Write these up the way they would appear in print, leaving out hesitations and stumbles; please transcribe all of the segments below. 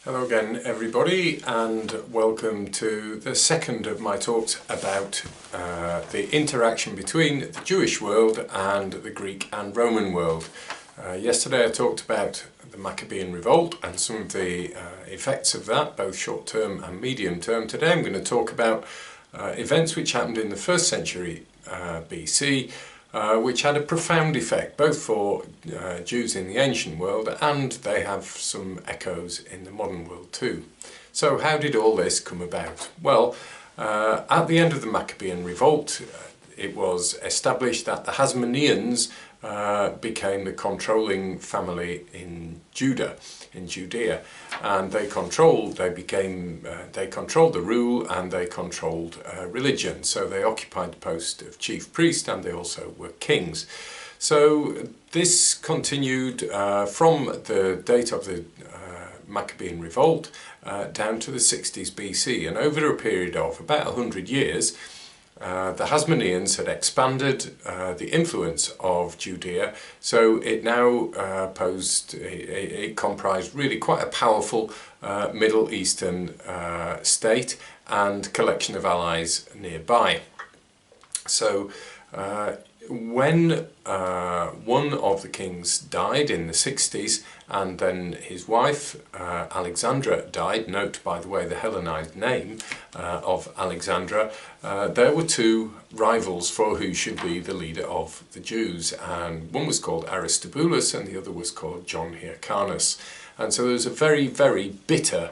Hello again everybody, and welcome to the second of my talks about the interaction between the Jewish world and the Greek and Roman world. Yesterday I talked about the Maccabean revolt and some of the effects of that, both short term and medium term. Today I'm going to talk about events which happened in the 1st century BC, which had a profound effect both for Jews in the ancient world, and they have some echoes in the modern world too. So how did all this come about? Well, at the end of the Maccabean revolt, it was established that the Hasmoneans became the controlling family in Judea, and they controlled the rule, and they controlled religion. So they occupied the post of chief priest, and they also were kings. So this continued from the date of the Maccabean revolt down to the 60s BC, and over a period of about 100 years, the Hasmoneans had expanded the influence of Judea, so it now it comprised really quite a powerful Middle Eastern state and collection of allies nearby. So when one of the kings died in the 60s, and then his wife Alexandra died, note by the way the Hellenized name of Alexandra, there were two rivals for who should be the leader of the Jews, and one was called Aristobulus and the other was called John Hyrcanus. And so there was a very, very bitter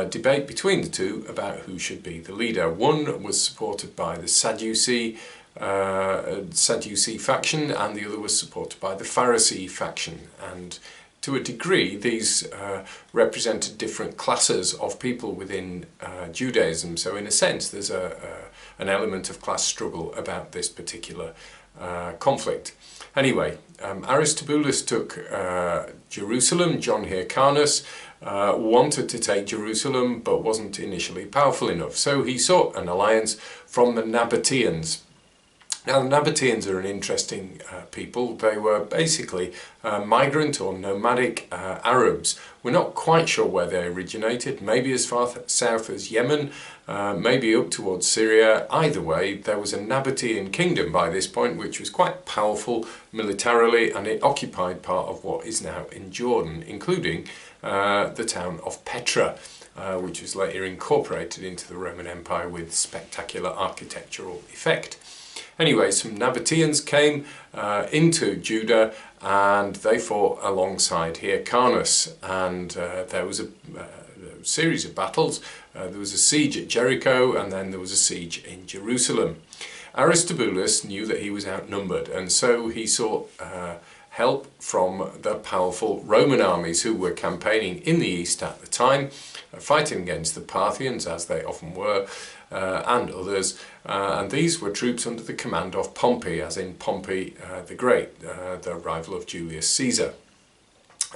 debate between the two about who should be the leader. One was supported by the Sadducee faction, and the other was supported by the Pharisee faction, and to a degree these represented different classes of people within Judaism. So in a sense there's an element of class struggle about this particular conflict. Anyway, Aristobulus took Jerusalem. John Hyrcanus wanted to take Jerusalem but wasn't initially powerful enough, so he sought an alliance from the Nabateans. Now, the Nabateans are an interesting people. They were basically migrant or nomadic Arabs. We're not quite sure where they originated, maybe as far south as Yemen, maybe up towards Syria. Either way, there was a Nabatean kingdom by this point which was quite powerful militarily, and it occupied part of what is now in Jordan, including the town of Petra, which was later incorporated into the Roman Empire with spectacular architectural effect. Anyway, some Nabateans came into Judah, and they fought alongside Hyrcanus, and there was a series of battles. There was a siege at Jericho, and then there was a siege in Jerusalem. Aristobulus knew that he was outnumbered, and so he sought help from the powerful Roman armies who were campaigning in the east at the time, fighting against the Parthians, as they often were, and others, and these were troops under the command of Pompey, as in Pompey the Great, the rival of Julius Caesar.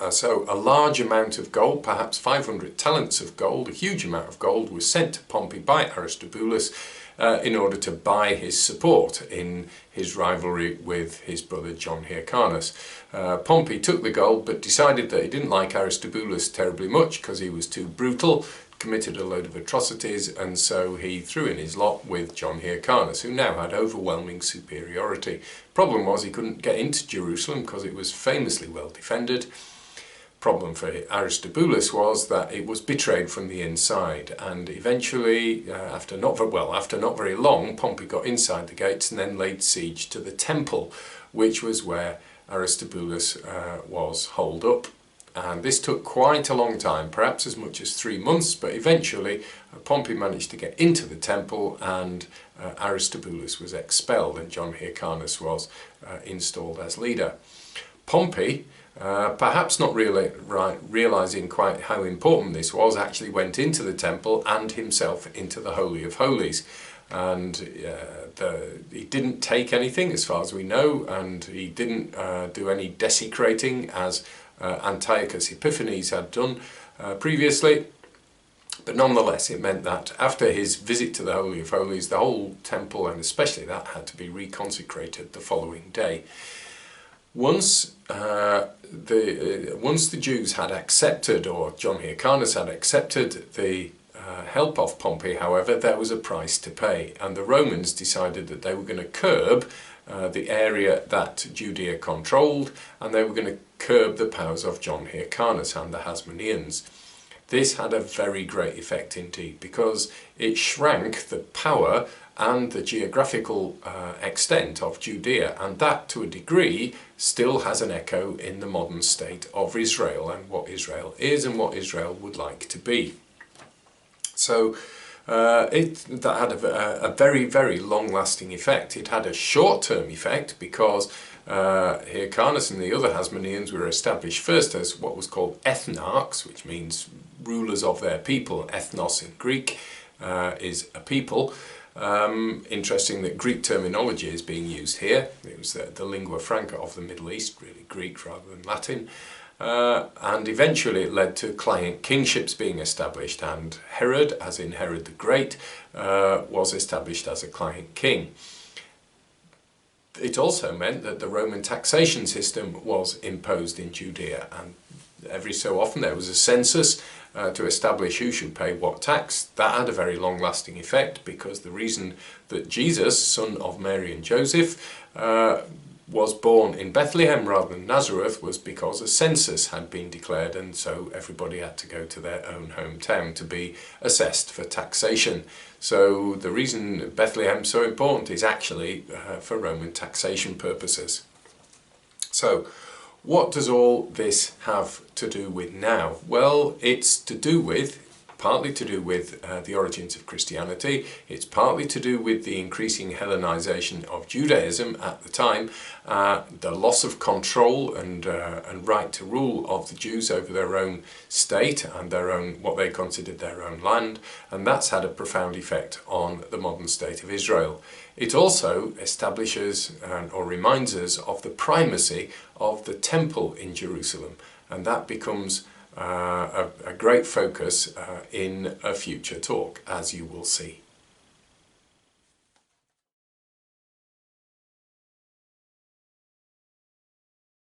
So a large amount of gold, perhaps 500 talents of gold, a huge amount of gold, was sent to Pompey by Aristobulus in order to buy his support in his rivalry with his brother John Hyrcanus. Pompey took the gold but decided that he didn't like Aristobulus terribly much because he was too brutal, committed a load of atrocities, and so he threw in his lot with John Hyrcanus, who now had overwhelming superiority. Problem was he couldn't get into Jerusalem because it was famously well defended. Problem for Aristobulus was that it was betrayed from the inside, and eventually, after not very long, Pompey got inside the gates and then laid siege to the temple, which was where Aristobulus was holed up. And this took quite a long time, perhaps as much as 3 months, but eventually Pompey managed to get into the temple, and Aristobulus was expelled, and John Hyrcanus was installed as leader. Pompey, perhaps not really realising quite how important this was, actually went into the temple and himself into the Holy of Holies. And he didn't take anything as far as we know, and he didn't do any desecrating as Antiochus Epiphanes had done previously. But nonetheless, it meant that after his visit to the Holy of Holies, the whole temple, and especially that, had to be reconsecrated the following day. Once the Jews had accepted, or John Hyrcanus had accepted the help of Pompey, however, there was a price to pay, and the Romans decided that they were going to curb the area that Judea controlled, and they were going to curb the powers of John Hyrcanus and the Hasmoneans. This had a very great effect indeed, because it shrank the power and the geographical extent of Judea, and that to a degree still has an echo in the modern state of Israel and what Israel is and what Israel would like to be. So that had a very, very long-lasting effect. It had a short-term effect because Hyrcanus and the other Hasmoneans were established first as what was called ethnarchs, which means rulers of their people. Ethnos in Greek is a people. Interesting that Greek terminology is being used here. It was the lingua franca of the Middle East, really Greek rather than Latin. And eventually it led to client kingships being established, and Herod, as in Herod the Great, was established as a client king. It also meant that the Roman taxation system was imposed in Judea, and every so often there was a census to establish who should pay what tax. That had a very long-lasting effect, because the reason that Jesus, son of Mary and Joseph, was born in Bethlehem rather than Nazareth was because a census had been declared, and so everybody had to go to their own hometown to be assessed for taxation. So the reason Bethlehem's so important is actually for Roman taxation purposes. So what does all this have to do with now? Well, it's partly to do with the origins of Christianity. It's partly to do with the increasing Hellenization of Judaism at the time, the loss of control and right to rule of the Jews over their own state and their own, what they considered their own land, and that's had a profound effect on the modern state of Israel. It also establishes or reminds us of the primacy of the temple in Jerusalem, and that becomes a great focus in a future talk, as you will see.